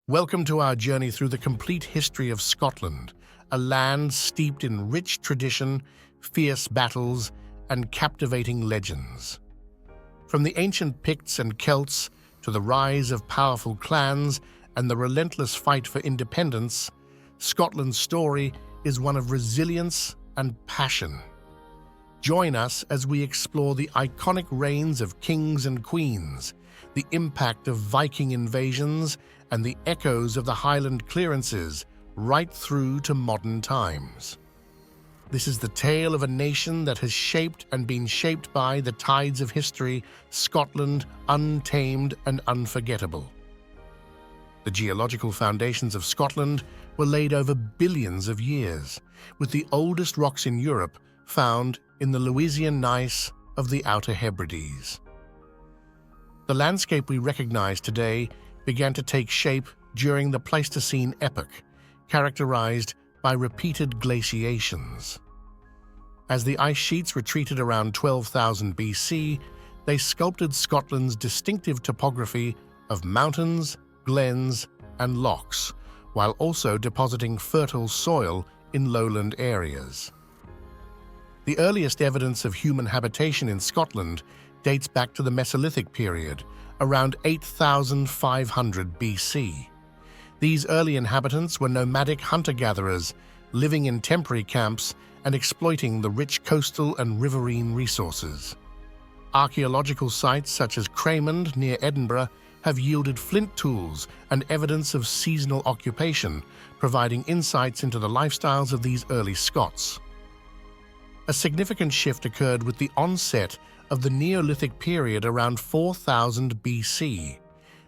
Welcome to our journey through the complete history of Scotland, a land steeped in rich tradition, fierce battles, and captivating legends. From the ancient Picts and Celts to the rise of powerful clans and the relentless fight for independence, Scotland's story is one of resilience and passion. Join us as we explore the iconic reigns of kings and queens, the impact of Viking invasions, and the echoes of the Highland clearances right through to modern times. This is the tale of a nation that has shaped and been shaped by the tides of history, Scotland untamed and unforgettable. The geological foundations of Scotland were laid over billions of years, with the oldest rocks in Europe found in the Louisian gneiss of the Outer Hebrides. The landscape we recognize today began to take shape during the Pleistocene epoch, characterized by repeated glaciations. As the ice sheets retreated around 12,000 BC, they sculpted Scotland's distinctive topography of mountains, glens, and lochs, while also depositing fertile soil in lowland areas. The earliest evidence of human habitation in Scotland dates back to the Mesolithic period, around 8,500 BC. These early inhabitants were nomadic hunter-gatherers, living in temporary camps and exploiting the rich coastal and riverine resources. Archaeological sites such as Cramond near Edinburgh have yielded flint tools and evidence of seasonal occupation, providing insights into the lifestyles of these early Scots. A significant shift occurred with the onset of the Neolithic period around 4000 BC.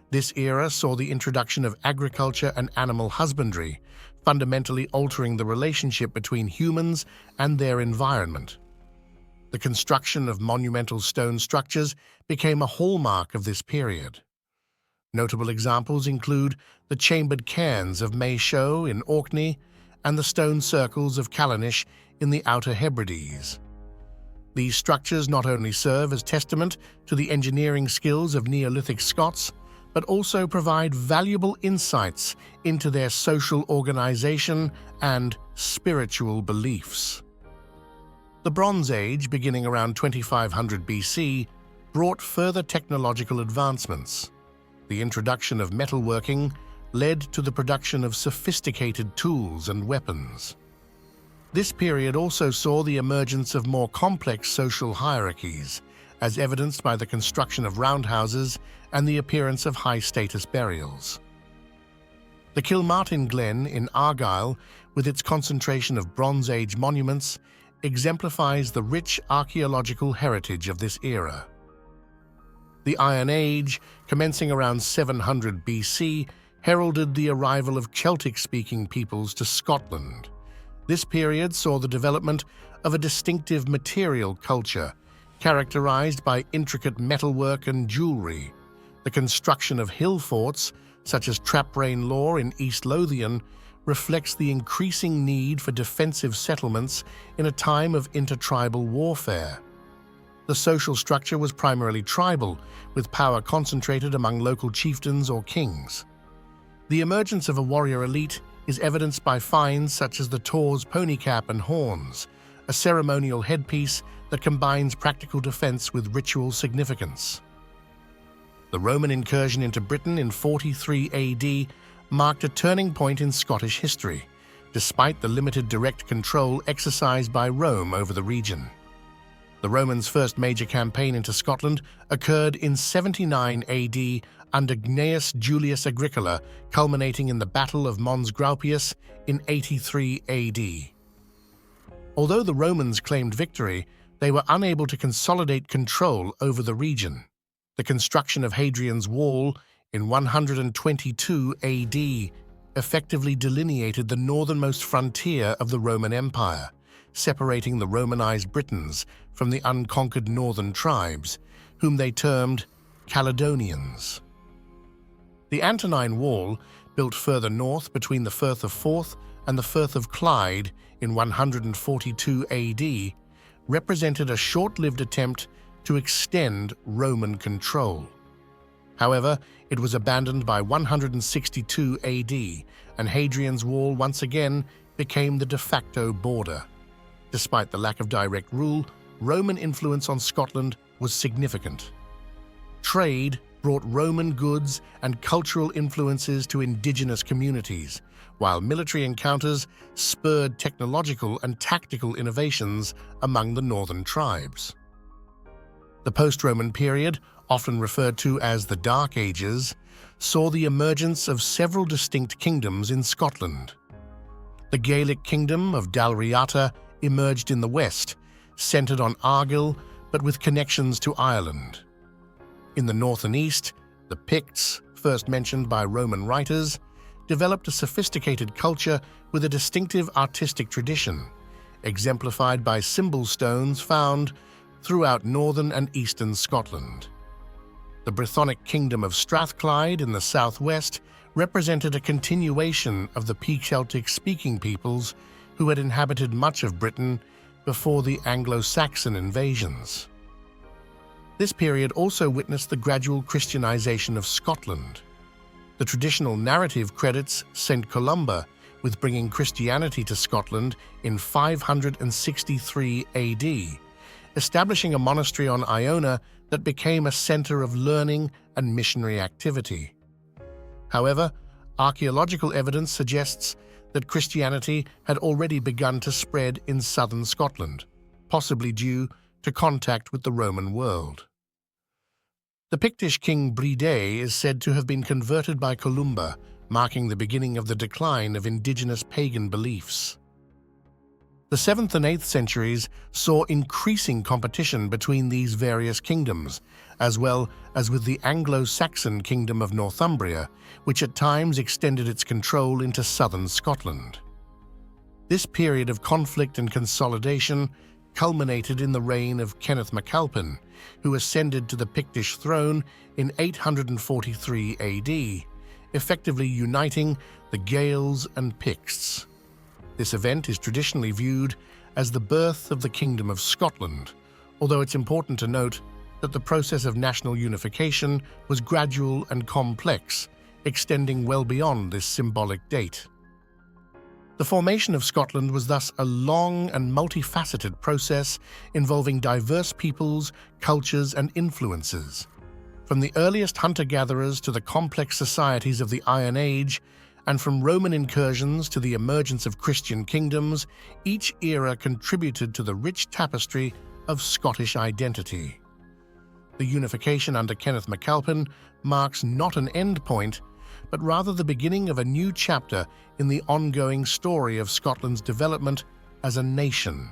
This era saw the introduction of agriculture and animal husbandry, fundamentally altering the relationship between humans and their environment. The construction of monumental stone structures became a hallmark of this period. Notable examples include the chambered cairns of Maeshowe in Orkney and the stone circles of Callanish in the Outer Hebrides. These structures not only serve as testament to the engineering skills of Neolithic Scots, but also provide valuable insights into their social organization and spiritual beliefs. The Bronze Age, beginning around 2500 BC, brought further technological advancements. The introduction of metalworking led to the production of sophisticated tools and weapons. This period also saw the emergence of more complex social hierarchies, as evidenced by the construction of roundhouses and the appearance of high-status burials. The Kilmartin Glen in Argyll, with its concentration of Bronze Age monuments, exemplifies the rich archaeological heritage of this era. The Iron Age, commencing around 700 BC, heralded the arrival of Celtic-speaking peoples to Scotland. This period saw the development of a distinctive material culture, characterized by intricate metalwork and jewelry. The construction of hill forts, such as Traprain Law in East Lothian, reflects the increasing need for defensive settlements in a time of intertribal warfare. The social structure was primarily tribal, with power concentrated among local chieftains or kings. The emergence of a warrior elite is evidenced by finds such as the Tor's pony cap and horns, a ceremonial headpiece that combines practical defense with ritual significance. The Roman incursion into Britain in 43 AD marked a turning point in Scottish history, despite the limited direct control exercised by Rome over the region. The Romans' first major campaign into Scotland occurred in 79 AD under Gnaeus Julius Agricola, culminating in the Battle of Mons Graupius in 83 AD. Although the Romans claimed victory, they were unable to consolidate control over the region. The construction of Hadrian's Wall in 122 AD effectively delineated the northernmost frontier of the Roman Empire, separating the Romanized Britons from the unconquered northern tribes, whom they termed Caledonians. The Antonine Wall, built further north between the Firth of Forth and the Firth of Clyde in 142 AD, represented a short-lived attempt to extend Roman control. However, it was abandoned by 162 AD, and Hadrian's Wall once again became the de facto border. Despite the lack of direct rule, Roman influence on Scotland was significant. Trade brought Roman goods and cultural influences to indigenous communities, while military encounters spurred technological and tactical innovations among the northern tribes. The post-Roman period, often referred to as the Dark Ages, saw the emergence of several distinct kingdoms in Scotland. The Gaelic kingdom of Dalriata emerged in the west, centered on Argyll but with connections to Ireland. In the north and east, the Picts, first mentioned by Roman writers, developed a sophisticated culture with a distinctive artistic tradition, exemplified by symbol stones found throughout northern and eastern Scotland. The Brythonic kingdom of Strathclyde in the southwest represented a continuation of the Celtic-speaking peoples who had inhabited much of Britain before the Anglo-Saxon invasions. This period also witnessed the gradual Christianization of Scotland. The traditional narrative credits St. Columba with bringing Christianity to Scotland in 563 AD, establishing a monastery on Iona that became a center of learning and missionary activity. However, archaeological evidence suggests that Christianity had already begun to spread in southern Scotland, possibly due to contact with the Roman world. The Pictish king Bride is said to have been converted by Columba, marking the beginning of the decline of indigenous pagan beliefs. The 7th and 8th centuries saw increasing competition between these various kingdoms, as well as with the Anglo-Saxon kingdom of Northumbria, which at times extended its control into southern Scotland. This period of conflict and consolidation culminated in the reign of Kenneth MacAlpin, who ascended to the Pictish throne in 843 AD, effectively uniting the Gaels and Picts. This event is traditionally viewed as the birth of the Kingdom of Scotland, although it's important to note that the process of national unification was gradual and complex, extending well beyond this symbolic date. The formation of Scotland was thus a long and multifaceted process involving diverse peoples, cultures, and influences. From the earliest hunter-gatherers to the complex societies of the Iron Age, and from Roman incursions to the emergence of Christian kingdoms, each era contributed to the rich tapestry of Scottish identity. The unification under Kenneth MacAlpin marks not an end point, but rather the beginning of a new chapter in the ongoing story of Scotland's development as a nation.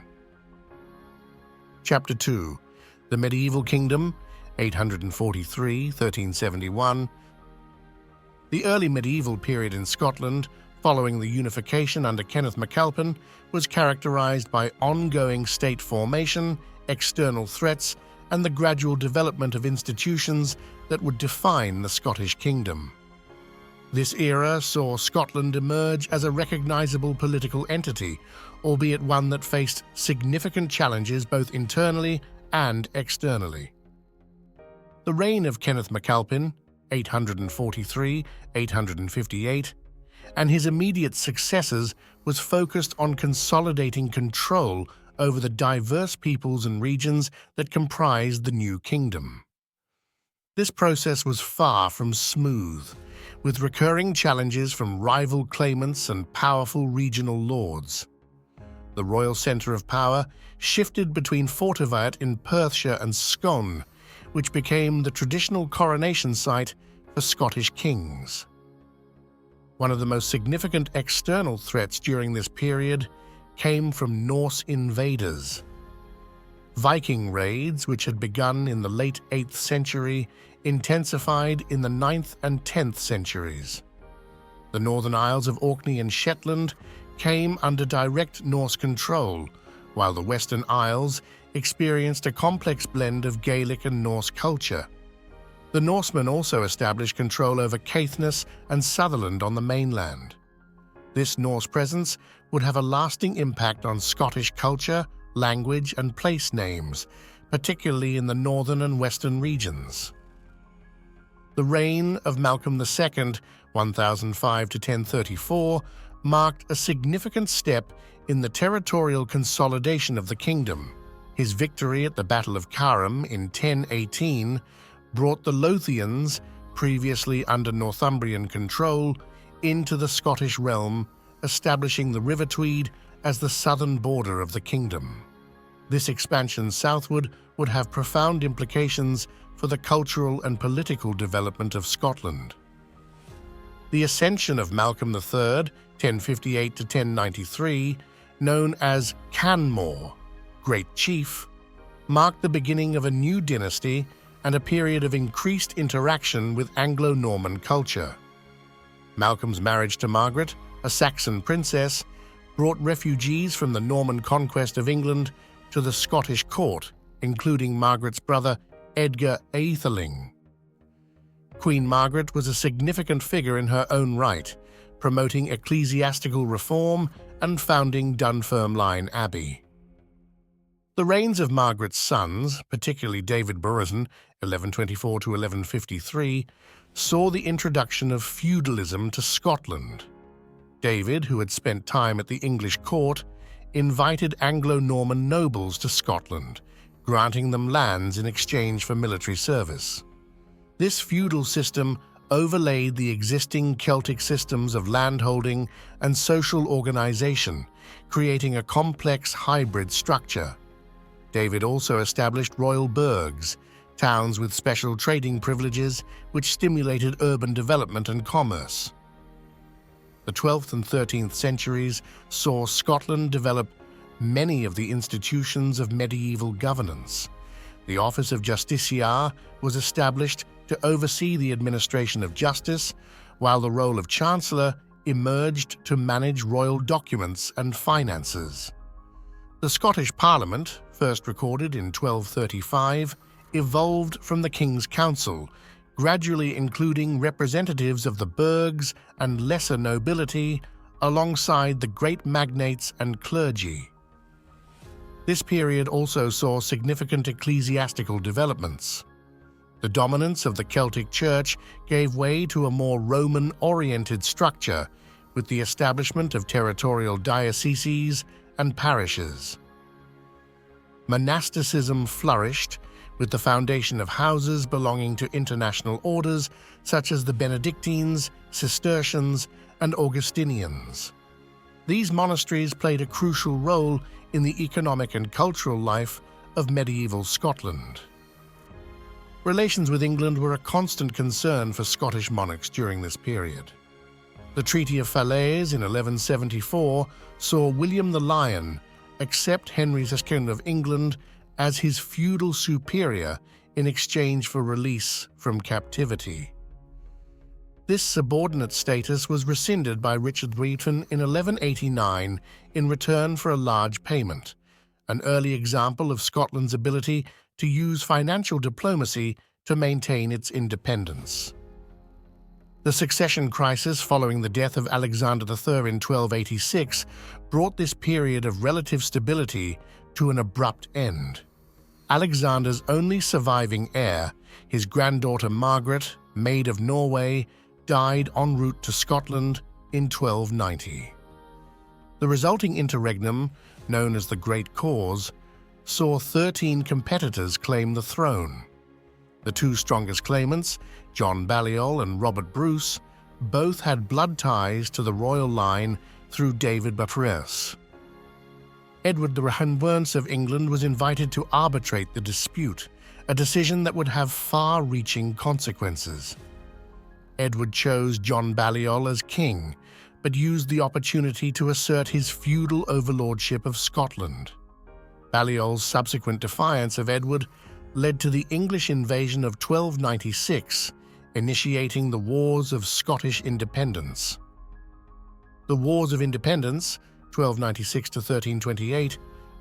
Chapter 2. The Medieval Kingdom, 843–1371. The early medieval period in Scotland, following the unification under Kenneth MacAlpin, was characterized by ongoing state formation, external threats, and the gradual development of institutions that would define the Scottish kingdom. This era saw Scotland emerge as a recognizable political entity, albeit one that faced significant challenges both internally and externally. The reign of Kenneth MacAlpin, 843–858, and his immediate successors was focused on consolidating control over the diverse peoples and regions that comprised the new kingdom. This process was far from smooth, with recurring challenges from rival claimants and powerful regional lords. The royal centre of power shifted between Fortifiat in Perthshire and Scone, which became the traditional coronation site for Scottish kings. One of the most significant external threats during this period came from Norse invaders. Viking raids, which had begun in the late 8th century, intensified in the 9th and 10th centuries. The Northern Isles of Orkney and Shetland came under direct Norse control, while the Western Isles experienced a complex blend of Gaelic and Norse culture. The Norsemen also established control over Caithness and Sutherland on the mainland. This Norse presence would have a lasting impact on Scottish culture, language, and place names, particularly in the northern and western regions. The reign of Malcolm II, 1005 to 1034, marked a significant step in the territorial consolidation of the kingdom. His victory at the Battle of Carham in 1018 brought the Lothians, previously under Northumbrian control, into the Scottish realm, establishing the River Tweed as the southern border of the kingdom. This expansion southward would have profound implications for the cultural and political development of Scotland. The ascension of Malcolm III, 1058 to 1093, known as Canmore, Great Chief, marked the beginning of a new dynasty and a period of increased interaction with Anglo-Norman culture. Malcolm's marriage to Margaret, a Saxon princess, brought refugees from the Norman conquest of England to the Scottish court, including Margaret's brother Edgar Atheling. Queen Margaret was a significant figure in her own right, promoting ecclesiastical reform and founding Dunfermline Abbey. The reigns of Margaret's sons, particularly David Burazon, 1124 to 1153, saw the introduction of feudalism to Scotland. David, who had spent time at the English court, invited Anglo-Norman nobles to Scotland, granting them lands in exchange for military service. This feudal system overlaid the existing Celtic systems of landholding and social organization, creating a complex hybrid structure. David also established royal burghs, towns with special trading privileges which stimulated urban development and commerce. The 12th and 13th centuries saw Scotland develop many of the institutions of medieval governance. The office of justiciar was established to oversee the administration of justice, while the role of chancellor emerged to manage royal documents and finances. The Scottish Parliament, first recorded in 1235, evolved from the King's Council, gradually including representatives of the burghs and lesser nobility alongside the great magnates and clergy. This period also saw significant ecclesiastical developments. The dominance of the Celtic Church gave way to a more Roman-oriented structure, with the establishment of territorial dioceses and parishes. Monasticism flourished, with the foundation of houses belonging to international orders such as the Benedictines, Cistercians, and Augustinians. These monasteries played a crucial role in the economic and cultural life of medieval Scotland. Relations with England were a constant concern for Scottish monarchs during this period. The Treaty of Falaise in 1174 saw William the Lion accept Henry II of England as his feudal superior in exchange for release from captivity. This subordinate status was rescinded by Richard Wheaton in 1189 in return for a large payment, an early example of Scotland's ability to use financial diplomacy to maintain its independence. The succession crisis following the death of Alexander III in 1286 brought this period of relative stability to an abrupt end. Alexander's only surviving heir, his granddaughter Margaret, Maid of Norway, died en route to Scotland in 1290. The resulting interregnum, known as the Great Cause, saw 13 competitors claim the throne. The two strongest claimants, John Balliol and Robert Bruce, both had blood ties to the royal line through David Buttresse. Edward the Rehynwerns of England was invited to arbitrate the dispute, a decision that would have far-reaching consequences. Edward chose John Balliol as king, but used the opportunity to assert his feudal overlordship of Scotland. Balliol's subsequent defiance of Edward led to the English invasion of 1296, initiating the Wars of Scottish Independence. The Wars of Independence, 1296 to 1328,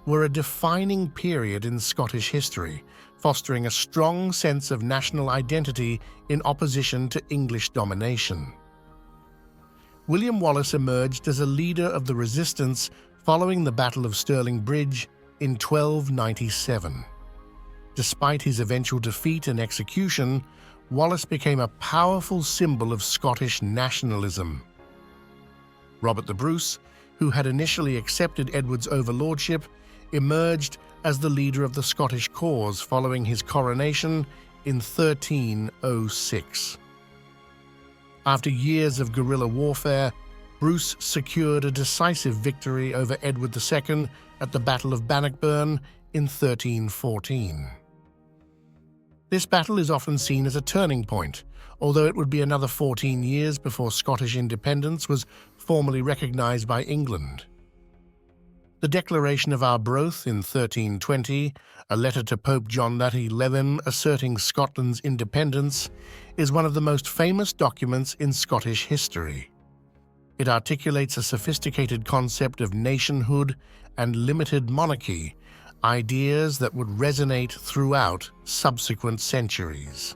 were a defining period in Scottish history, fostering a strong sense of national identity in opposition to English domination. William Wallace emerged as a leader of the resistance following the Battle of Stirling Bridge in 1297. Despite his eventual defeat and execution, Wallace became a powerful symbol of Scottish nationalism. Robert the Bruce, who had initially accepted Edward's overlordship, emerged as the leader of the Scottish cause following his coronation in 1306. After years of guerrilla warfare, Bruce secured a decisive victory over Edward II at the Battle of Bannockburn in 1314. This battle is often seen as a turning point, although it would be another 14 years before Scottish independence was formally recognised by England. The Declaration of Arbroath in 1320, a letter to Pope John XI asserting Scotland's independence, is one of the most famous documents in Scottish history. It articulates a sophisticated concept of nationhood and limited monarchy, ideas that would resonate throughout subsequent centuries.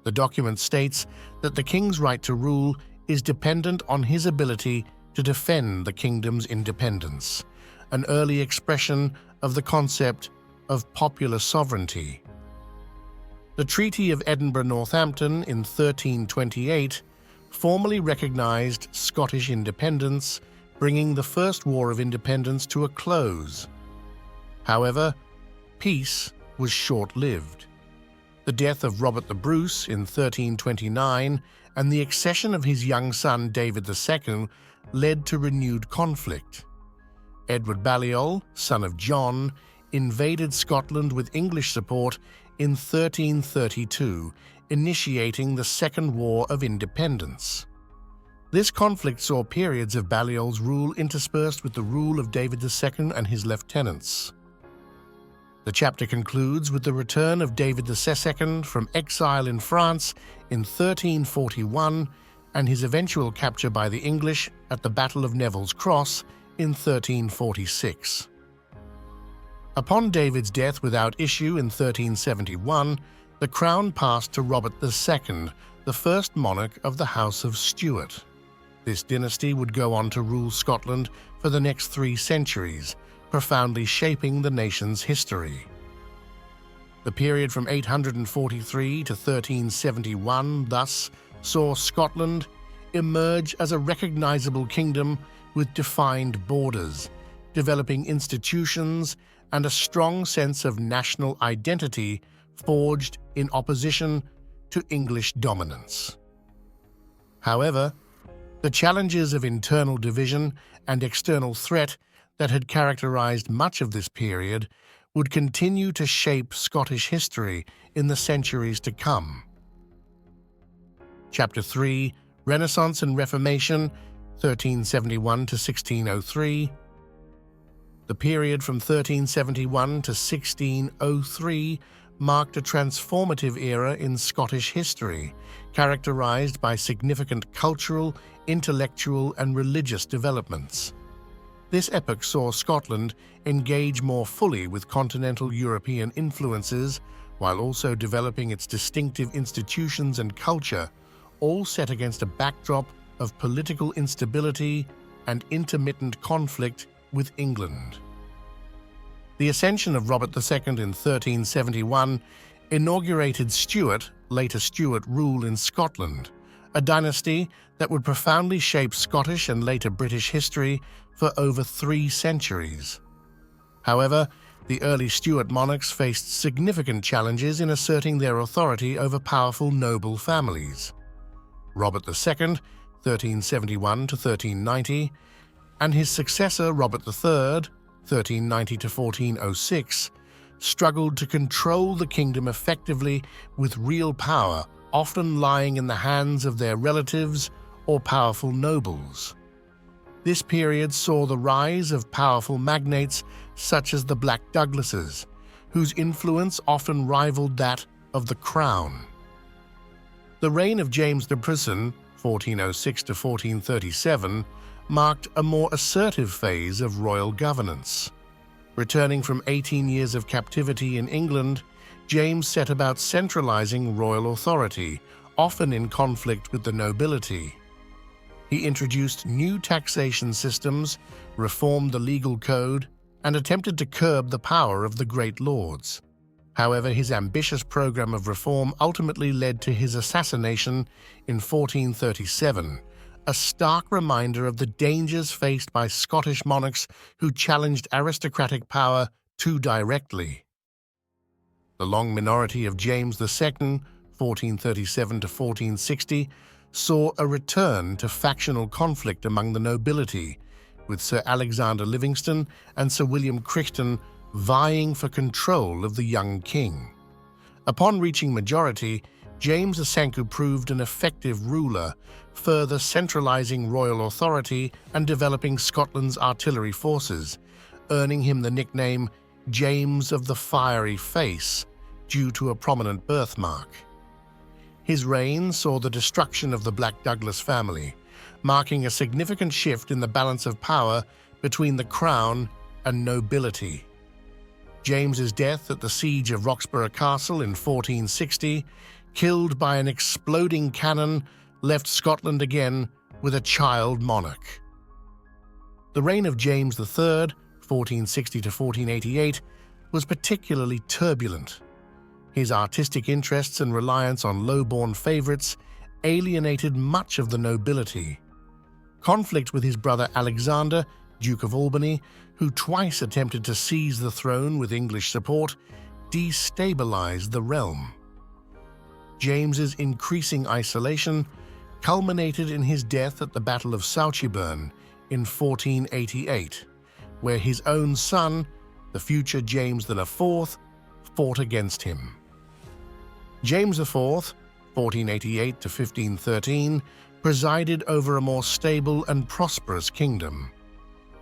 The document states that the king's right to rule is dependent on his ability to defend the kingdom's independence, an early expression of the concept of popular sovereignty. The Treaty of Edinburgh-Northampton in 1328 formally recognized Scottish independence, bringing the First War of Independence to a close. However, peace was short-lived. The death of Robert the Bruce in 1329 and the accession of his young son David II led to renewed conflict. Edward Balliol, son of John, invaded Scotland with English support in 1332, initiating the Second War of Independence. This conflict saw periods of Balliol's rule interspersed with the rule of David II and his lieutenants. The chapter concludes with the return of David II from exile in France in 1341 and his eventual capture by the English at the Battle of Neville's Cross in 1346. Upon David's death without issue in 1371, the crown passed to Robert II, the first monarch of the House of Stuart. This dynasty would go on to rule Scotland for the next 3 centuries, profoundly shaping the nation's history. The period from 843 to 1371 thus saw Scotland emerge as a recognizable kingdom with defined borders, developing institutions and a strong sense of national identity forged in opposition to English dominance. However, the challenges of internal division and external threat that had characterized much of this period would continue to shape Scottish history in the centuries to come. Chapter 3, Renaissance and Reformation, 1371 to 1603. The period from 1371 to 1603 marked a transformative era in Scottish history, characterized by significant cultural, intellectual, and religious developments. This epoch saw Scotland engage more fully with continental European influences, while also developing its distinctive institutions and culture, all set against a backdrop of political instability and intermittent conflict with England. The ascension of Robert II in 1371 inaugurated Stuart, later Stuart rule in Scotland, a dynasty that would profoundly shape Scottish and later British history for over 3 centuries. However, the early Stuart monarchs faced significant challenges in asserting their authority over powerful noble families. Robert II, 1371 to 1390, and his successor Robert III, 1390 to 1406, struggled to control the kingdom effectively with real power, often lying in the hands of their relatives or powerful nobles. This period saw the rise of powerful magnates such as the Black Douglases, whose influence often rivaled that of the crown. The reign of James the Prison, 1406 to 1437, marked a more assertive phase of royal governance. Returning from 18 years of captivity in England, James set about centralizing royal authority, often in conflict with the nobility. He introduced new taxation systems, reformed the legal code, and attempted to curb the power of the great lords. However, his ambitious program of reform ultimately led to his assassination in 1437, a stark reminder of the dangers faced by Scottish monarchs who challenged aristocratic power too directly. The long minority of James II, 1437 to 1460, saw a return to factional conflict among the nobility, with Sir Alexander Livingston and Sir William Crichton vying for control of the young king. Upon reaching majority, James Asenku proved an effective ruler, further centralizing royal authority and developing Scotland's artillery forces, earning him the nickname James of the Fiery Face due to a prominent birthmark. His reign saw the destruction of the Black Douglas family, marking a significant shift in the balance of power between the crown and nobility. James's death at the siege of Roxburgh Castle in 1460, killed by an exploding cannon, left Scotland again with a child monarch. The reign of James III, 1460 to 1488, was particularly turbulent. His artistic interests and reliance on low-born favorites alienated much of the nobility. Conflict with his brother Alexander, Duke of Albany, who twice attempted to seize the throne with English support, destabilized the realm. James's increasing isolation culminated in his death at the Battle of Sauchiburn in 1488, where his own son, the future James IV, fought against him. James IV, 1488 to 1513, presided over a more stable and prosperous kingdom.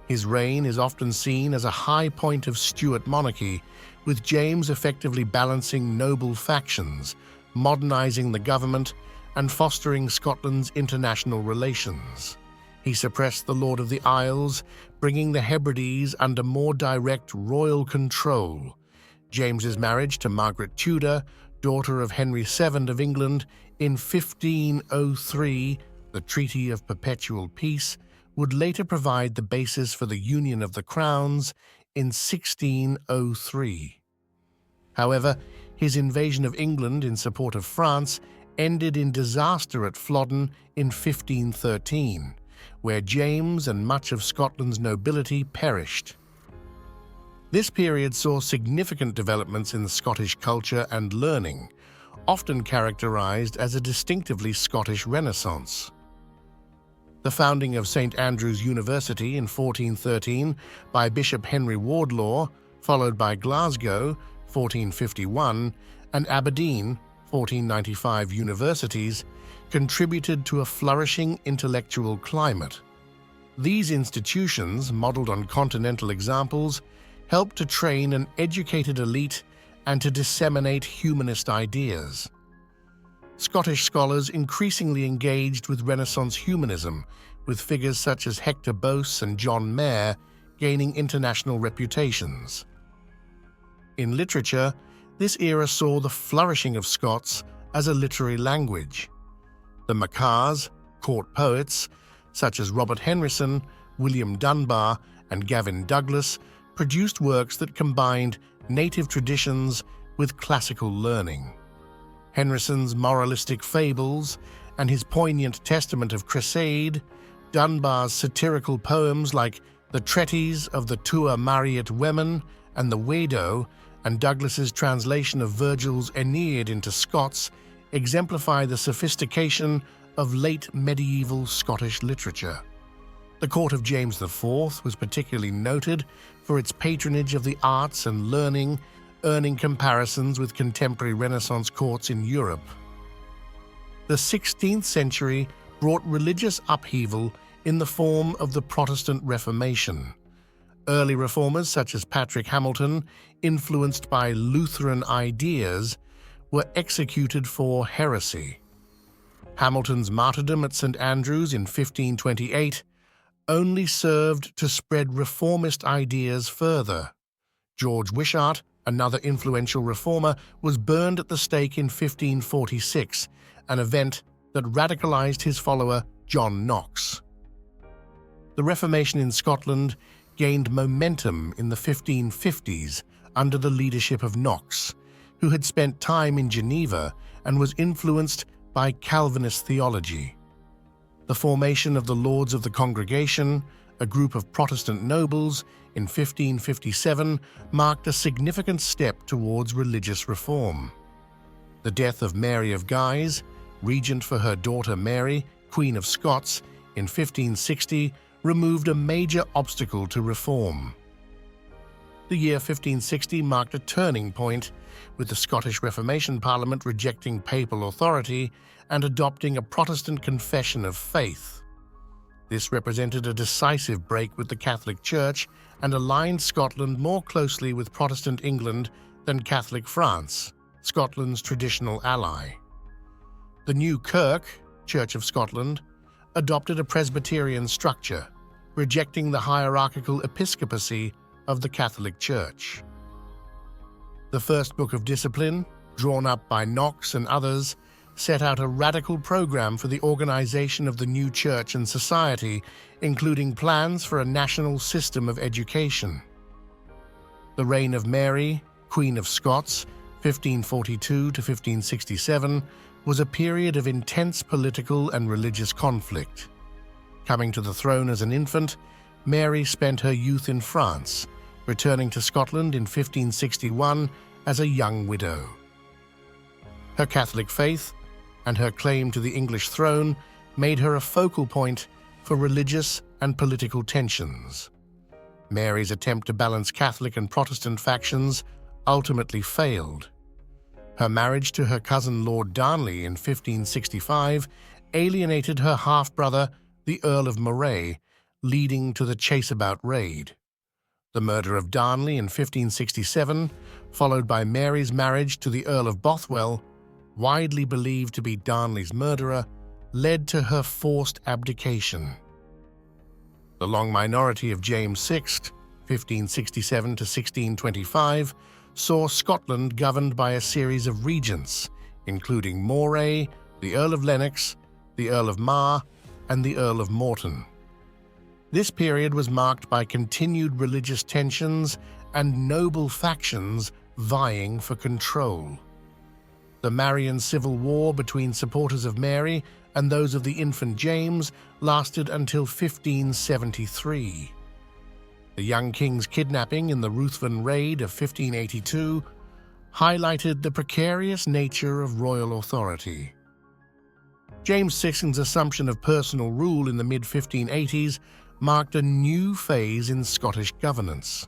His reign is often seen as a high point of Stuart monarchy, with James effectively balancing noble factions, modernizing the government, and fostering Scotland's international relations. He suppressed the Lord of the Isles, bringing the Hebrides under more direct royal control. James's marriage to Margaret Tudor, daughter of Henry VII of England, in 1503, the Treaty of Perpetual Peace, would later provide the basis for the Union of the Crowns in 1603. However, his invasion of England in support of France ended in disaster at Flodden in 1513, where James and much of Scotland's nobility perished. This period saw significant developments in Scottish culture and learning, often characterized as a distinctively Scottish Renaissance. The founding of St. Andrew's University in 1413 by Bishop Henry Wardlaw, followed by Glasgow, 1451, and Aberdeen, 1495 universities, contributed to a flourishing intellectual climate. These institutions, modeled on continental examples, helped to train an educated elite and to disseminate humanist ideas. Scottish scholars increasingly engaged with Renaissance humanism, with figures such as Hector Bose and John Mayer gaining international reputations. In literature, this era saw the flourishing of Scots as a literary language. The Macars, court poets, such as Robert Henryson, William Dunbar, and Gavin Douglas, produced works that combined native traditions with classical learning. Henryson's moralistic fables and his poignant testament of crusade, Dunbar's satirical poems like the Treatise of the Tuath Mariat Weman and the Wedo, and Douglas's translation of Virgil's Aeneid into Scots exemplify the sophistication of late medieval Scottish literature. The court of James IV was particularly noted for its patronage of the arts and learning, earning comparisons with contemporary Renaissance courts in Europe. The 16th century brought religious upheaval in the form of the Protestant Reformation. Early reformers such as Patrick Hamilton, influenced by Lutheran ideas, were executed for heresy. Hamilton's martyrdom at St. Andrews in 1528 only served to spread reformist ideas further. George Wishart, another influential reformer, was burned at the stake in 1546, an event that radicalized his follower John Knox. The Reformation in Scotland gained momentum in the 1550s under the leadership of Knox, who had spent time in Geneva and was influenced by Calvinist theology. The formation of the Lords of the Congregation, a group of Protestant nobles, in 1557 marked a significant step towards religious reform. The death of Mary of Guise, regent for her daughter Mary, Queen of Scots, in 1560 removed a major obstacle to reform. The year 1560 marked a turning point, with the Scottish Reformation Parliament rejecting papal authority and adopting a Protestant confession of faith. This represented a decisive break with the Catholic Church and aligned Scotland more closely with Protestant England than Catholic France, Scotland's traditional ally. The new Kirk, Church of Scotland, adopted a Presbyterian structure, rejecting the hierarchical episcopacy of the Catholic Church. The First Book of Discipline, drawn up by Knox and others, set out a radical program for the organization of the new church and society, including plans for a national system of education. The reign of Mary, Queen of Scots, 1542 to 1567, was a period of intense political and religious conflict. Coming to the throne as an infant, Mary spent her youth in France, returning to Scotland in 1561 as a young widow. Her Catholic faith and her claim to the English throne made her a focal point for religious and political tensions. Mary's attempt to balance Catholic and Protestant factions ultimately failed. Her marriage to her cousin Lord Darnley in 1565 alienated her half-brother, the Earl of Moray, leading to the Chaseabout raid. The murder of Darnley in 1567, followed by Mary's marriage to the Earl of Bothwell, widely believed to be Darnley's murderer, led to her forced abdication. The long minority of James VI, 1567 to 1625, saw Scotland governed by a series of regents, including Moray, the Earl of Lennox, the Earl of Mar, and the Earl of Morton. This period was marked by continued religious tensions and noble factions vying for control. The Marian Civil War between supporters of Mary and those of the infant James lasted until 1573. The young king's kidnapping in the Ruthven Raid of 1582 highlighted the precarious nature of royal authority. James VI's assumption of personal rule in the mid-1580s marked a new phase in Scottish governance.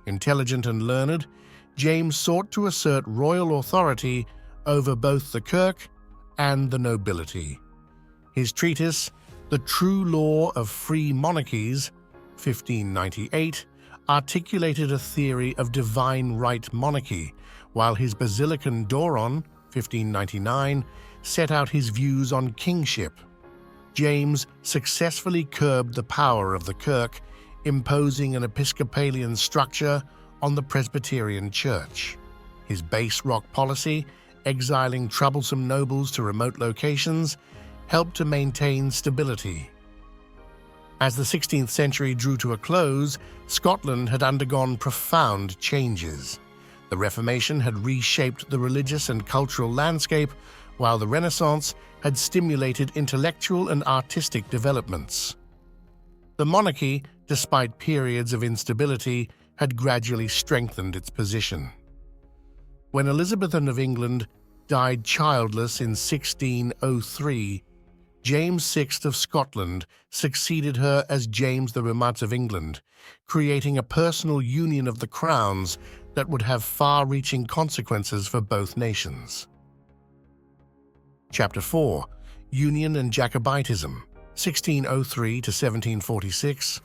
Intelligent and learned, James sought to assert royal authority over both the Kirk and the nobility. His treatise, The True Law of Free Monarchies, 1598, articulated a theory of divine right monarchy, while his Basilican Doron, 1599, set out his views on kingship. James successfully curbed the power of the Kirk, imposing an Episcopalian structure on the Presbyterian Church. His base rock policy, exiling troublesome nobles to remote locations, helped to maintain stability. As the 16th century drew to a close, Scotland had undergone profound changes. The Reformation had reshaped the religious and cultural landscape, while the Renaissance had stimulated intellectual and artistic developments. The monarchy, despite periods of instability, had gradually strengthened its position. When Elizabeth of England died childless in 1603, James VI of Scotland succeeded her as James the Remat of England, creating a personal union of the crowns that would have far-reaching consequences for both nations. Chapter 4. Union and Jacobitism, 1603 to 1746.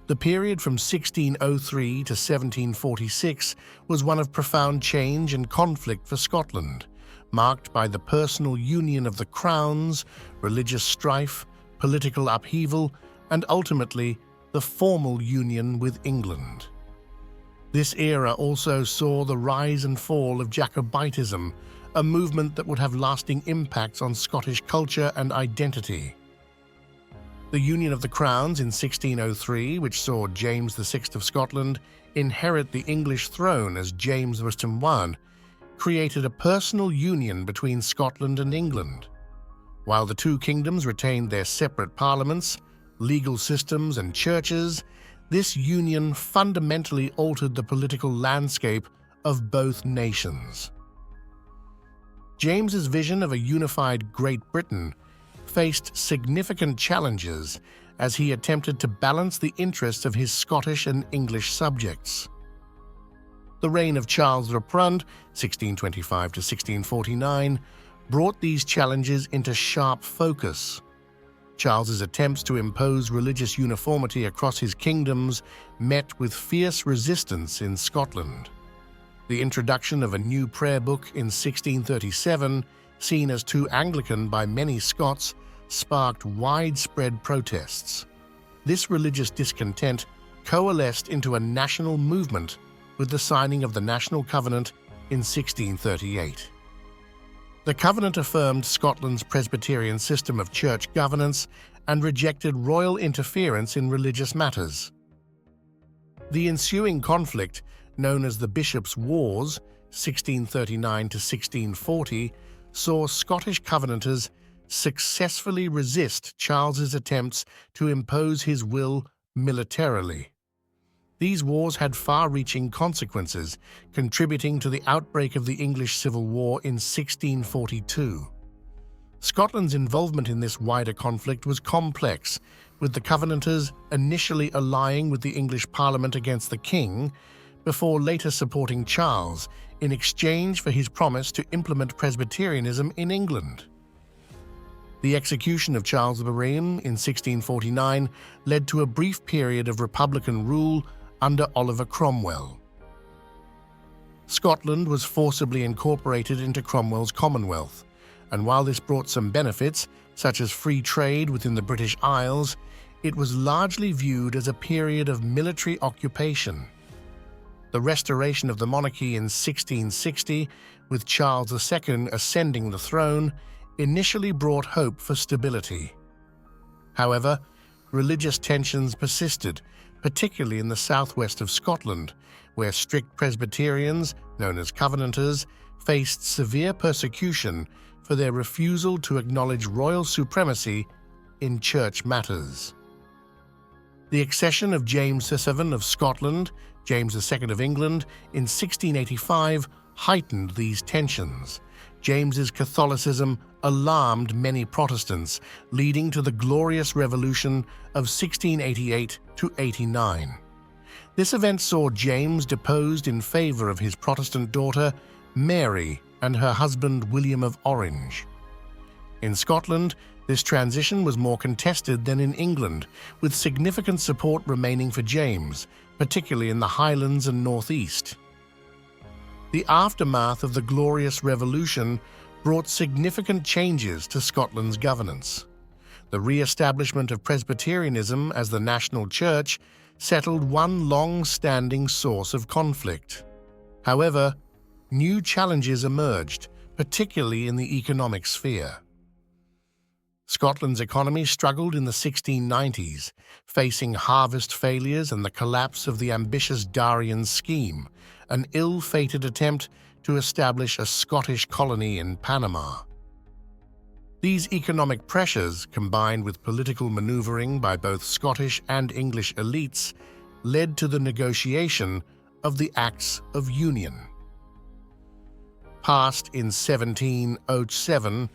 The period from 1603 to 1746 was one of profound change and conflict for Scotland, marked by the personal union of the crowns, religious strife, political upheaval, and ultimately the formal union with England. This era also saw the rise and fall of Jacobitism, a movement that would have lasting impacts on Scottish culture and identity. The Union of the Crowns in 1603, which saw James VI of Scotland inherit the English throne as James I, created a personal union between Scotland and England. While the two kingdoms retained their separate parliaments, legal systems, and churches, this union fundamentally altered the political landscape of both nations. James's vision of a unified Great Britain faced significant challenges as he attempted to balance the interests of his Scottish and English subjects. The reign of Charles Le Brun, 1625 to 1649, brought these challenges into sharp focus. Charles's attempts to impose religious uniformity across his kingdoms met with fierce resistance in Scotland. The introduction of a new prayer book in 1637, seen as too Anglican by many Scots, sparked widespread protests. This religious discontent coalesced into a national movement with the signing of the National Covenant in 1638. The Covenant affirmed Scotland's Presbyterian system of church governance and rejected royal interference in religious matters. The ensuing conflict, known as the Bishops' Wars, 1639 to 1640, saw Scottish Covenanters successfully resist Charles's attempts to impose his will militarily. These wars had far-reaching consequences, contributing to the outbreak of the English Civil War in 1642. Scotland's involvement in this wider conflict was complex, with the Covenanters initially allying with the English Parliament against the King, before later supporting Charles in exchange for his promise to implement Presbyterianism in England. The execution of Charles the Borean in 1649 led to a brief period of Republican rule under Oliver Cromwell. Scotland was forcibly incorporated into Cromwell's Commonwealth, and while this brought some benefits, such as free trade within the British Isles, it was largely viewed as a period of military occupation. The restoration of the monarchy in 1660, with Charles II ascending the throne, initially brought hope for stability. However, religious tensions persisted, particularly in the southwest of Scotland, where strict Presbyterians, known as Covenanters, faced severe persecution for their refusal to acknowledge royal supremacy in church matters. The accession of James VII of Scotland, James II of England, in 1685 heightened these tensions. James's Catholicism alarmed many Protestants, leading to the Glorious Revolution of 1688 to 89. This event saw James deposed in favor of his Protestant daughter, Mary, and her husband, William of Orange. In Scotland, this transition was more contested than in England, with significant support remaining for James, particularly in the Highlands and Northeast. The aftermath of the Glorious Revolution brought significant changes to Scotland's governance. The re-establishment of Presbyterianism as the national church settled one long-standing source of conflict. However, new challenges emerged, particularly in the economic sphere. Scotland's economy struggled in the 1690s, facing harvest failures and the collapse of the ambitious Darien scheme, an ill-fated attempt to establish a Scottish colony in Panama. These economic pressures, combined with political maneuvering by both Scottish and English elites, led to the negotiation of the Acts of Union. Passed in 1707,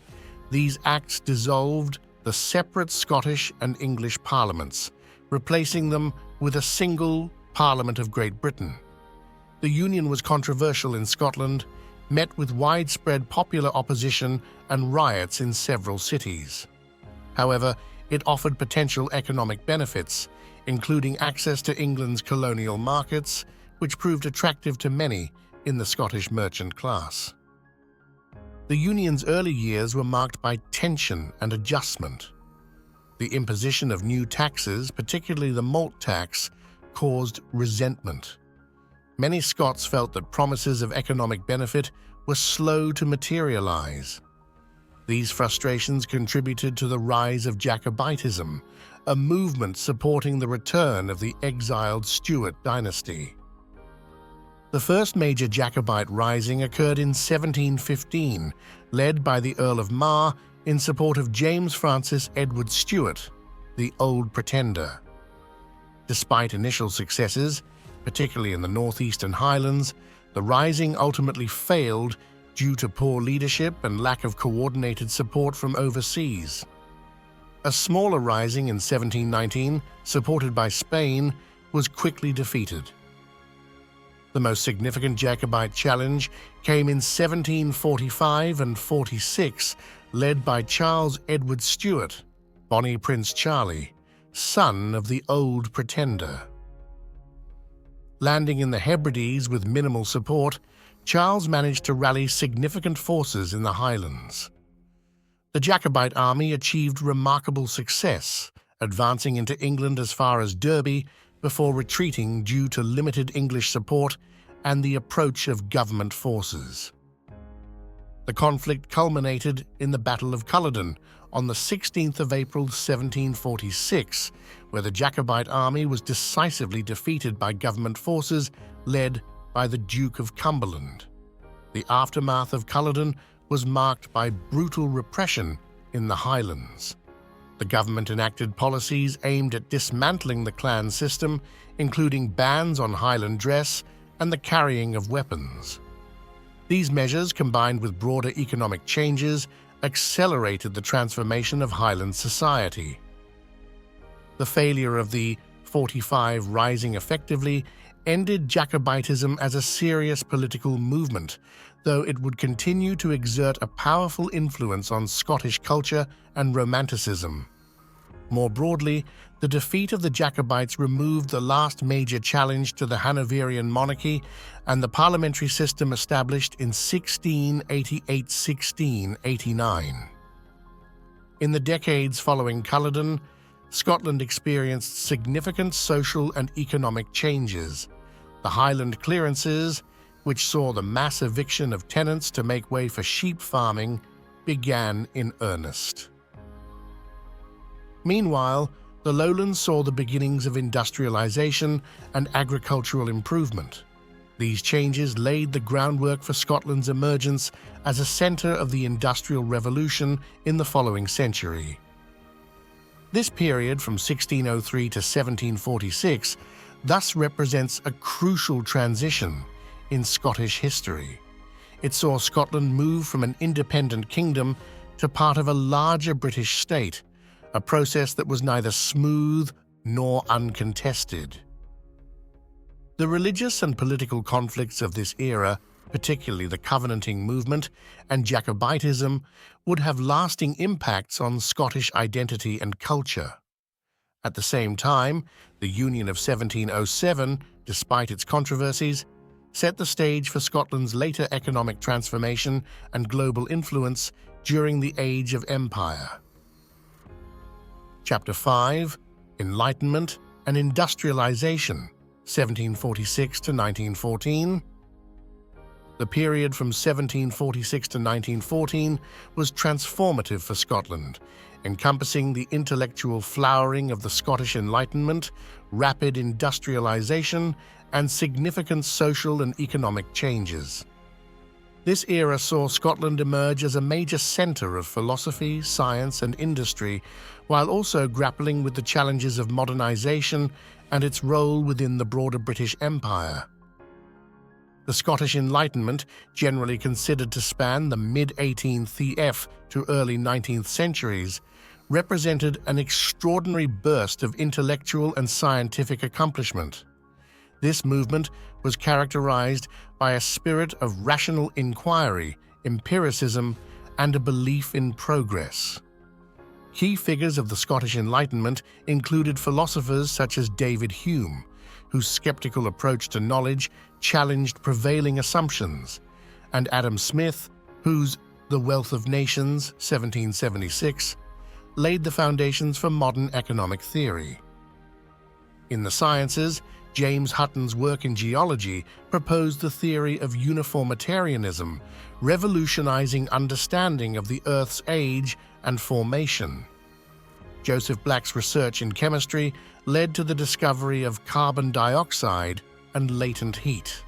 these acts dissolved the separate Scottish and English parliaments, replacing them with a single Parliament of Great Britain. The union was controversial in Scotland, met with widespread popular opposition and riots in several cities. However, it offered potential economic benefits, including access to England's colonial markets, which proved attractive to many in the Scottish merchant class. The Union's early years were marked by tension and adjustment. The imposition of new taxes, particularly the malt tax, caused resentment. Many Scots felt that promises of economic benefit were slow to materialize. These frustrations contributed to the rise of Jacobitism, a movement supporting the return of the exiled Stuart dynasty. The first major Jacobite rising occurred in 1715, led by the Earl of Mar in support of James Francis Edward Stuart, the Old Pretender. Despite initial successes, particularly in the northeastern Highlands, the rising ultimately failed due to poor leadership and lack of coordinated support from overseas. A smaller rising in 1719, supported by Spain, was quickly defeated. The most significant Jacobite challenge came in 1745 and 46, led by Charles Edward Stuart, Bonnie Prince Charlie, son of the Old Pretender. Landing in the Hebrides with minimal support, Charles managed to rally significant forces in the Highlands. The Jacobite army achieved remarkable success, advancing into England as far as Derby before retreating due to limited English support and the approach of government forces. The conflict culminated in the Battle of Culloden on the 16th of April 1746, where the Jacobite army was decisively defeated by government forces led by the Duke of Cumberland. The aftermath of Culloden was marked by brutal repression in the Highlands. The government enacted policies aimed at dismantling the clan system, including bans on Highland dress and the carrying of weapons. These measures, combined with broader economic changes, accelerated the transformation of Highland society. The failure of the 45 Rising effectively ended Jacobitism as a serious political movement, though it would continue to exert a powerful influence on Scottish culture and Romanticism. More broadly, the defeat of the Jacobites removed the last major challenge to the Hanoverian monarchy and the parliamentary system established in 1688–1689. In the decades following Culloden, Scotland experienced significant social and economic changes. The Highland clearances, which saw the mass eviction of tenants to make way for sheep farming, began in earnest. Meanwhile, the lowlands saw the beginnings of industrialization and agricultural improvement. These changes laid the groundwork for Scotland's emergence as a centre of the Industrial Revolution in the following century. This period from 1603 to 1746 thus represents a crucial transition in Scottish history. It saw Scotland move from an independent kingdom to part of a larger British state, a process that was neither smooth nor uncontested. The religious and political conflicts of this era, particularly the Covenanting movement and Jacobitism, would have lasting impacts on Scottish identity and culture. At the same time, the Union of 1707, despite its controversies, set the stage for Scotland's later economic transformation and global influence during the Age of Empire. Chapter 5: Enlightenment and Industrialization, 1746 to 1914. The period from 1746 to 1914 was transformative for Scotland, encompassing the intellectual flowering of the Scottish Enlightenment, rapid industrialization, and significant social and economic changes. This era saw Scotland emerge as a major centre of philosophy, science, and industry, while also grappling with the challenges of modernisation and its role within the broader British Empire. The Scottish Enlightenment, generally considered to span the mid-18th to early 19th centuries, represented an extraordinary burst of intellectual and scientific accomplishment. This movement was characterized by a spirit of rational inquiry, empiricism, and a belief in progress. Key figures of the Scottish Enlightenment included philosophers such as David Hume, whose skeptical approach to knowledge challenged prevailing assumptions, and Adam Smith, whose The Wealth of Nations, 1776, laid the foundations for modern economic theory. In the sciences, James Hutton's work in geology proposed the theory of uniformitarianism, revolutionizing understanding of the Earth's age and formation. Joseph Black's research in chemistry led to the discovery of carbon dioxide and latent heat.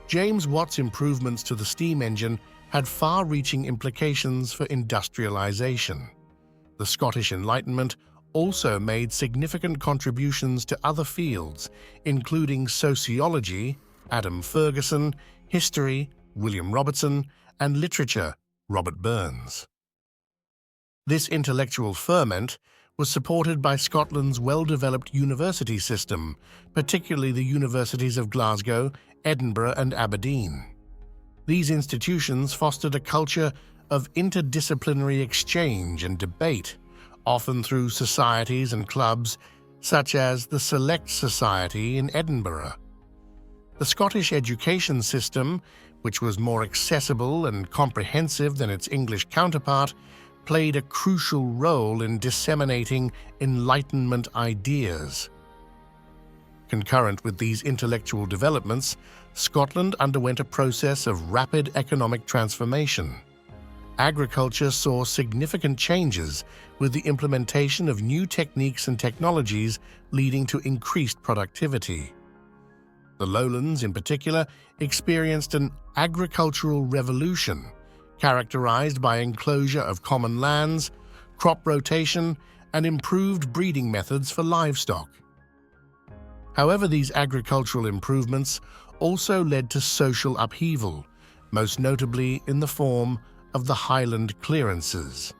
James Watt's improvements to the steam engine had far-reaching implications for industrialization. The Scottish Enlightenment also made significant contributions to other fields, including sociology, Adam Ferguson, history, William Robertson, and literature, Robert Burns. This intellectual ferment was supported by Scotland's well-developed university system, particularly the universities of Glasgow, Edinburgh, and Aberdeen. These institutions fostered a culture of interdisciplinary exchange and debate, often through societies and clubs such as the Select Society in Edinburgh. The Scottish education system, which was more accessible and comprehensive than its English counterpart, played a crucial role in disseminating Enlightenment ideas. Concurrent with these intellectual developments, Scotland underwent a process of rapid economic transformation. Agriculture saw significant changes with the implementation of new techniques and technologies leading to increased productivity. The lowlands, in particular, experienced an agricultural revolution characterized by enclosure of common lands, crop rotation, and improved breeding methods for livestock. However, these agricultural improvements also led to social upheaval, most notably in the form of the Highland clearances.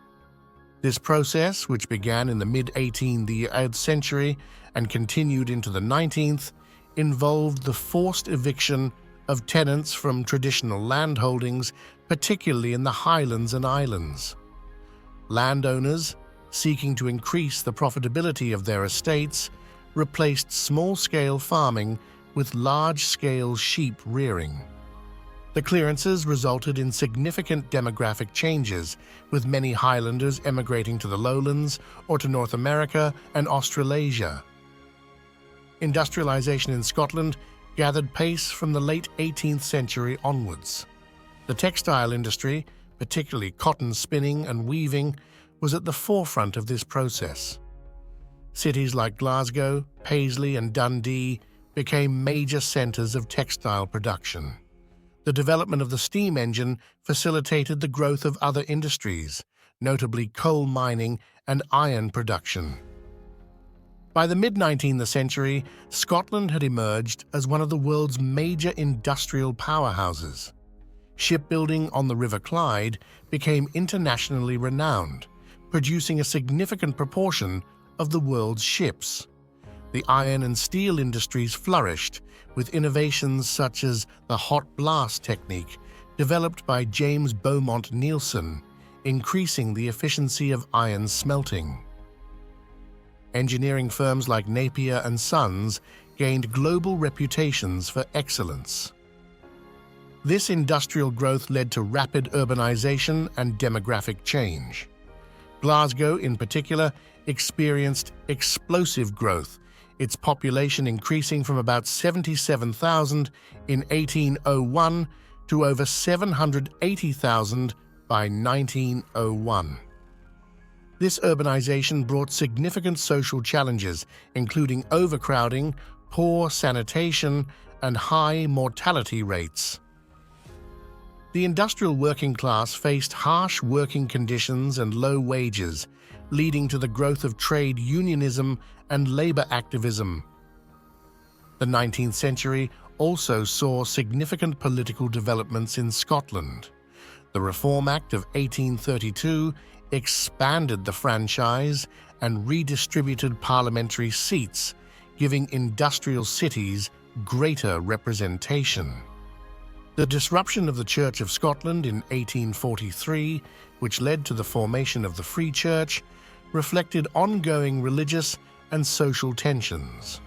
This process, which began in the mid-18th century and continued into the 19th, involved the forced eviction of tenants from traditional landholdings, particularly in the Highlands and Islands. Landowners, seeking to increase the profitability of their estates, replaced small-scale farming with large-scale sheep rearing. The clearances resulted in significant demographic changes, with many Highlanders emigrating to the lowlands or to North America and Australasia. Industrialization in Scotland gathered pace from the late 18th century onwards. The textile industry, particularly cotton spinning and weaving, was at the forefront of this process. Cities like Glasgow, Paisley, and Dundee became major centers of textile production. The development of the steam engine facilitated the growth of other industries, notably coal mining and iron production. By the mid-19th century, Scotland had emerged as one of the world's major industrial powerhouses. Shipbuilding on the River Clyde became internationally renowned, producing a significant proportion of the world's ships. The iron and steel industries flourished, with innovations such as the hot blast technique, developed by James Beaumont Neilson, increasing the efficiency of iron smelting. Engineering firms like Napier and Sons gained global reputations for excellence. This industrial growth led to rapid urbanization and demographic change. Glasgow, in particular, experienced explosive growth, its population increasing from about 77,000 in 1801 to over 780,000 by 1901. This urbanization brought significant social challenges, including overcrowding, poor sanitation, and high mortality rates. The industrial working class faced harsh working conditions and low wages, leading to the growth of trade unionism and labor activism. The 19th century also saw significant political developments in Scotland. The Reform Act of 1832 expanded the franchise and redistributed parliamentary seats, giving industrial cities greater representation. The disruption of the Church of Scotland in 1843, which led to the formation of the Free Church, reflected ongoing religious and social tensions.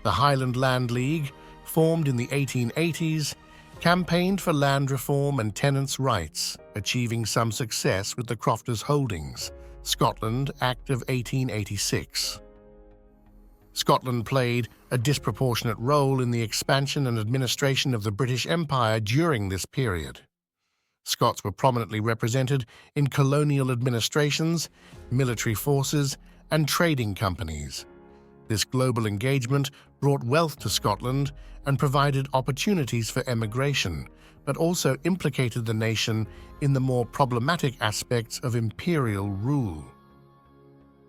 The Highland Land League, formed in the 1880s, campaigned for land reform and tenants' rights, achieving some success with the Crofters Holdings, Scotland Act of 1886. Scotland played a disproportionate role in the expansion and administration of the British Empire during this period. Scots were prominently represented in colonial administrations, military forces, and trading companies. This global engagement brought wealth to Scotland and provided opportunities for emigration, but also implicated the nation in the more problematic aspects of imperial rule.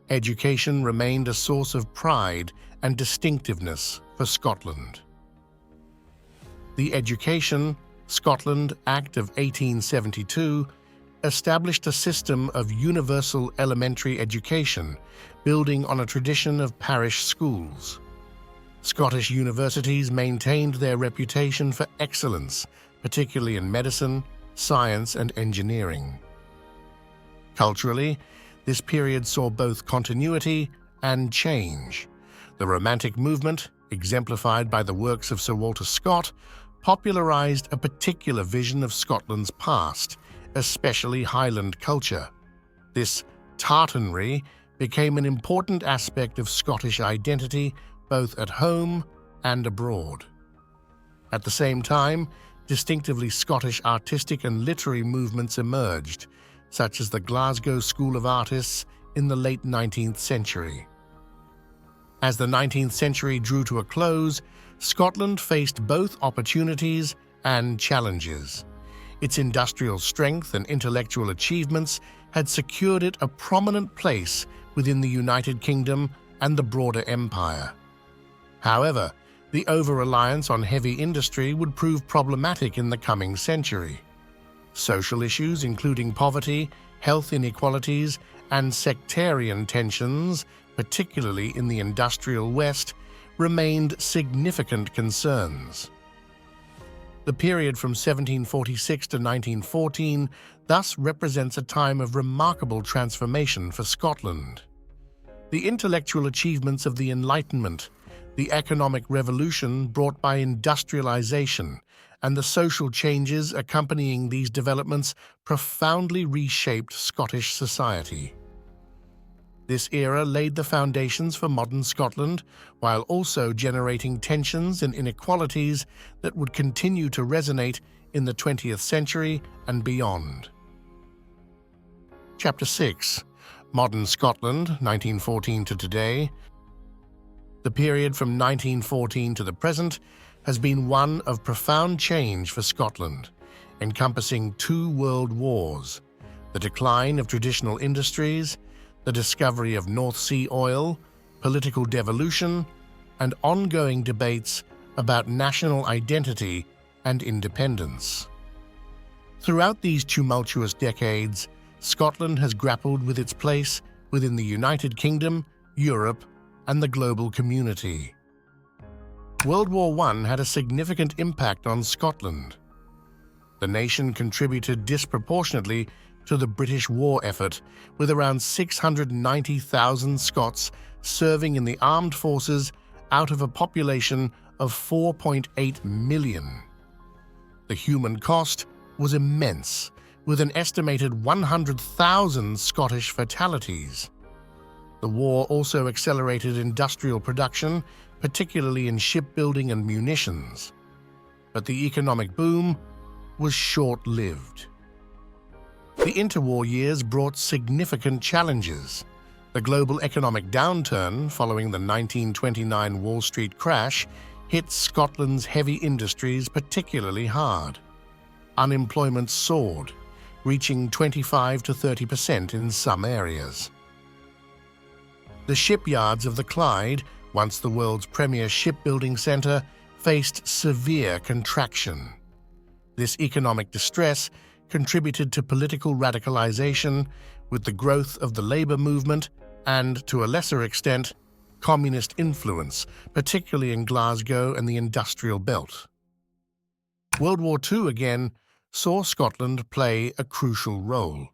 Education remained a source of pride and distinctiveness for Scotland. The Education Scotland Act of 1872 established a system of universal elementary education, building on a tradition of parish schools. Scottish universities maintained their reputation for excellence, particularly in medicine, science, and engineering. Culturally, this period saw both continuity and change. The Romantic movement, exemplified by the works of Sir Walter Scott, popularized a particular vision of Scotland's past, especially Highland culture. This tartanry became an important aspect of Scottish identity both at home and abroad. At the same time, distinctively Scottish artistic and literary movements emerged, such as the Glasgow School of Artists in the late 19th century. As the 19th century drew to a close, Scotland faced both opportunities and challenges. Its industrial strength and intellectual achievements had secured it a prominent place within the United Kingdom and the broader empire. However, the over-reliance on heavy industry would prove problematic in the coming century. Social issues, including poverty, health inequalities, and sectarian tensions, particularly in the industrial West, remained significant concerns. The period from 1746 to 1914 thus represents a time of remarkable transformation for Scotland. The intellectual achievements of the Enlightenment, the economic revolution brought by industrialization, and the social changes accompanying these developments profoundly reshaped Scottish society. This era laid the foundations for modern Scotland, while also generating tensions and inequalities that would continue to resonate in the 20th century and beyond. Chapter 6. Modern Scotland, 1914 to today. The period from 1914 to the present has been one of profound change for Scotland, encompassing 2 world wars, the decline of traditional industries, the discovery of North Sea oil, political devolution, and ongoing debates about national identity and independence. Throughout these tumultuous decades, Scotland has grappled with its place within the United Kingdom, Europe, and the global community. World War I had a significant impact on Scotland. The nation contributed disproportionately to the British war effort, with around 690,000 Scots serving in the armed forces out of a population of 4.8 million. The human cost was immense, with an estimated 100,000 Scottish fatalities. The war also accelerated industrial production, particularly in shipbuilding and munitions. But the economic boom was short-lived. The interwar years brought significant challenges. The global economic downturn following the 1929 Wall Street crash hit Scotland's heavy industries particularly hard. Unemployment soared, reaching 25% to 30% in some areas. The shipyards of the Clyde, once the world's premier shipbuilding center, faced severe contraction. This economic distress contributed to political radicalization, with the growth of the labor movement and, to a lesser extent, communist influence, particularly in Glasgow and the industrial belt. World War II again saw Scotland play a crucial role.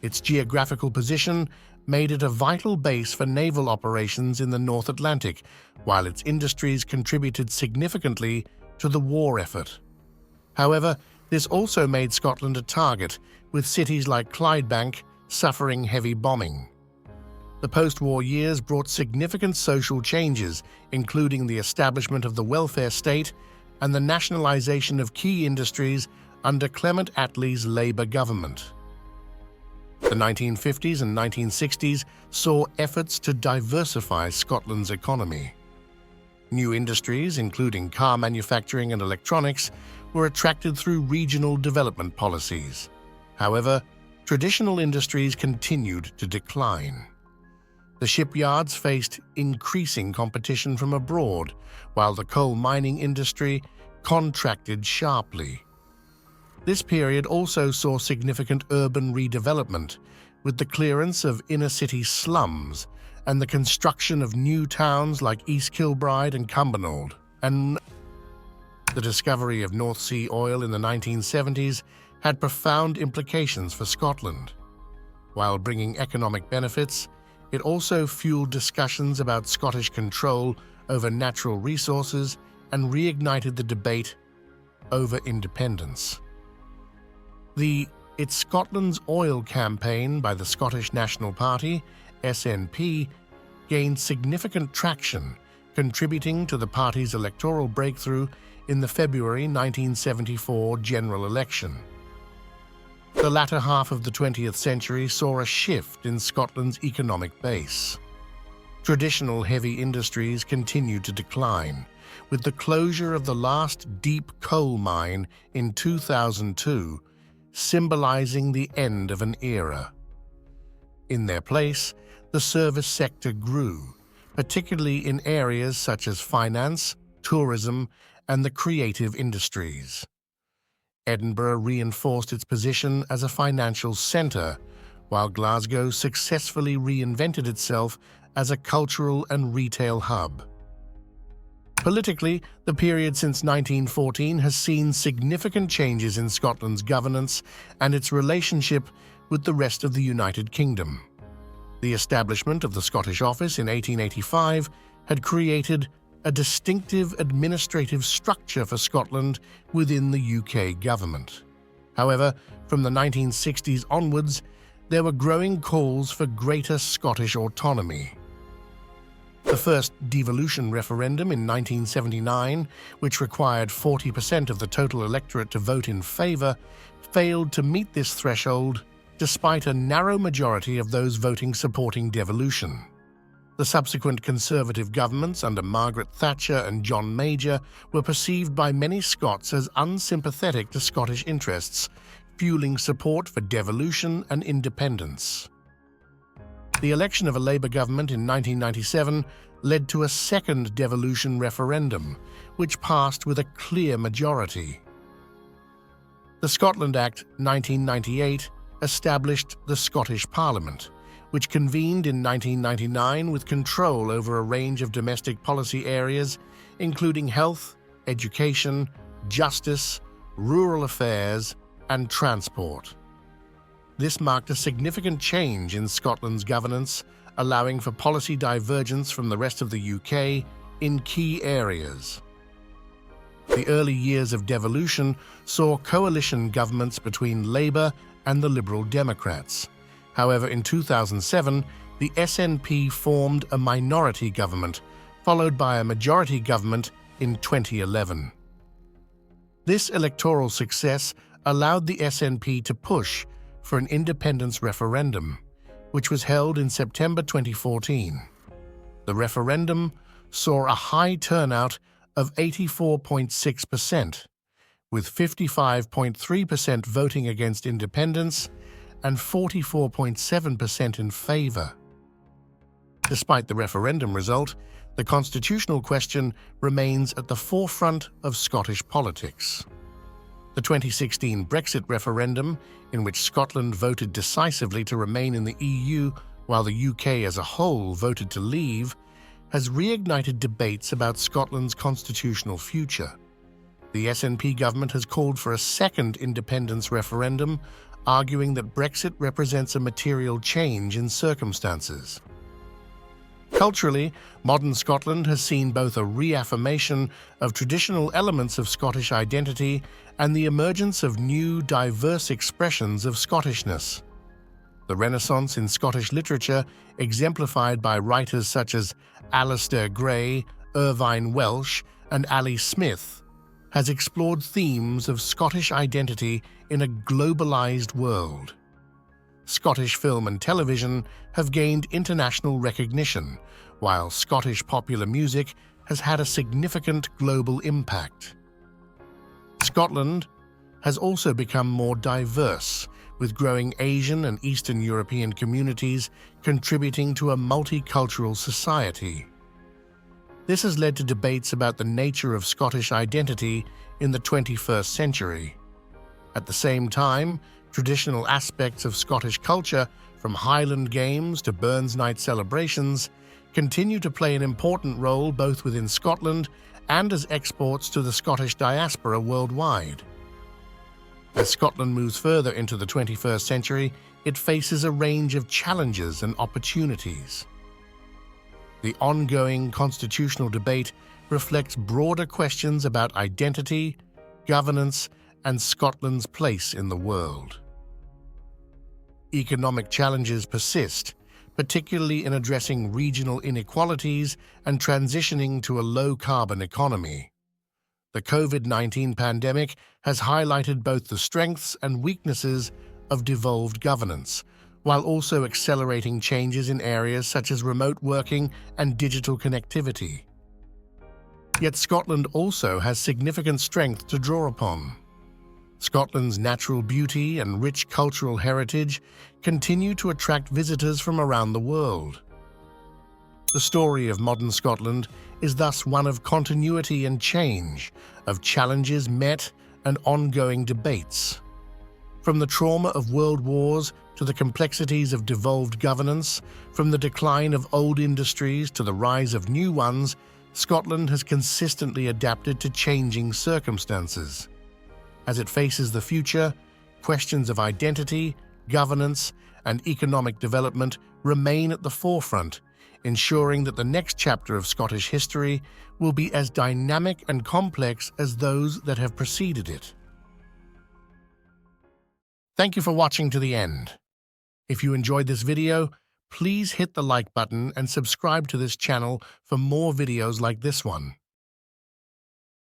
Its geographical position made it a vital base for naval operations in the North Atlantic, while its industries contributed significantly to the war effort. However, this also made Scotland a target, with cities like Clydebank suffering heavy bombing. The post-war years brought significant social changes, including the establishment of the welfare state and the nationalisation of key industries under Clement Attlee's Labour government. The 1950s and 1960s saw efforts to diversify Scotland's economy. New industries, including car manufacturing and electronics, were attracted through regional development policies. However, traditional industries continued to decline. The shipyards faced increasing competition from abroad, while the coal mining industry contracted sharply. This period also saw significant urban redevelopment, with the clearance of inner-city slums and the construction of new towns like East Kilbride and Cumbernauld. And the discovery of North Sea oil in the 1970s had profound implications for Scotland. While bringing economic benefits, it also fueled discussions about Scottish control over natural resources and reignited the debate over independence. The It's Scotland's Oil campaign by the Scottish National Party, SNP, gained significant traction, contributing to the party's electoral breakthrough in the February 1974 general election. The latter half of the 20th century saw a shift in Scotland's economic base. Traditional heavy industries continued to decline, with the closure of the last deep coal mine in 2002 symbolizing the end of an era. In their place, the service sector grew, particularly in areas such as finance, tourism, and the creative industries. Edinburgh reinforced its position as a financial centre, while Glasgow successfully reinvented itself as a cultural and retail hub. Politically, the period since 1914 has seen significant changes in Scotland's governance and its relationship with the rest of the United Kingdom. The establishment of the Scottish Office in 1885 had created a distinctive administrative structure for Scotland within the UK government. However, from the 1960s onwards, there were growing calls for greater Scottish autonomy. The first devolution referendum in 1979, which required 40% of the total electorate to vote in favour, failed to meet this threshold despite a narrow majority of those voting supporting devolution. The subsequent Conservative governments under Margaret Thatcher and John Major were perceived by many Scots as unsympathetic to Scottish interests, fueling support for devolution and independence. The election of a Labour government in 1997 led to a second devolution referendum, which passed with a clear majority. The Scotland Act 1998 established the Scottish Parliament, which convened in 1999 with control over a range of domestic policy areas, including health, education, justice, rural affairs, and transport. This marked a significant change in Scotland's governance, allowing for policy divergence from the rest of the UK in key areas. The early years of devolution saw coalition governments between Labour and the Liberal Democrats. However, in 2007, the SNP formed a minority government, followed by a majority government in 2011. This electoral success allowed the SNP to push for an independence referendum, which was held in September 2014. The referendum saw a high turnout of 84.6%, with 55.3% voting against independence and 44.7% in favour. Despite the referendum result, the constitutional question remains at the forefront of Scottish politics. The 2016 Brexit referendum, in which Scotland voted decisively to remain in the EU while the UK as a whole voted to leave, has reignited debates about Scotland's constitutional future. The SNP government has called for a second independence referendum, arguing that Brexit represents a material change in circumstances. Culturally, modern Scotland has seen both a reaffirmation of traditional elements of Scottish identity and the emergence of new, diverse expressions of Scottishness. The Renaissance in Scottish literature, exemplified by writers such as Alistair Gray, Irvine Welsh, and Ali Smith, has explored themes of Scottish identity in a globalized world. Scottish film and television have gained international recognition, while Scottish popular music has had a significant global impact. Scotland has also become more diverse, with growing Asian and Eastern European communities contributing to a multicultural society. This has led to debates about the nature of Scottish identity in the 21st century. At the same time, traditional aspects of Scottish culture, from Highland games to Burns Night celebrations, continue to play an important role both within Scotland and as exports to the Scottish diaspora worldwide. As Scotland moves further into the 21st century, it faces a range of challenges and opportunities. The ongoing constitutional debate reflects broader questions about identity, governance, and Scotland's place in the world. Economic challenges persist, particularly in addressing regional inequalities and transitioning to a low-carbon economy. The COVID-19 pandemic has highlighted both the strengths and weaknesses of devolved governance, while also accelerating changes in areas such as remote working and digital connectivity. Yet Scotland also has significant strength to draw upon. Scotland's natural beauty and rich cultural heritage continue to attract visitors from around the world. The story of modern Scotland is thus one of continuity and change, of challenges met and ongoing debates. From the trauma of world wars to the complexities of devolved governance, from the decline of old industries to the rise of new ones, Scotland has consistently adapted to changing circumstances. As it faces the future, questions of identity, governance, and economic development remain at the forefront, ensuring that the next chapter of Scottish history will be as dynamic and complex as those that have preceded it. Thank you for watching to the end. If you enjoyed this video, please hit the like button and subscribe to this channel for more videos like this one.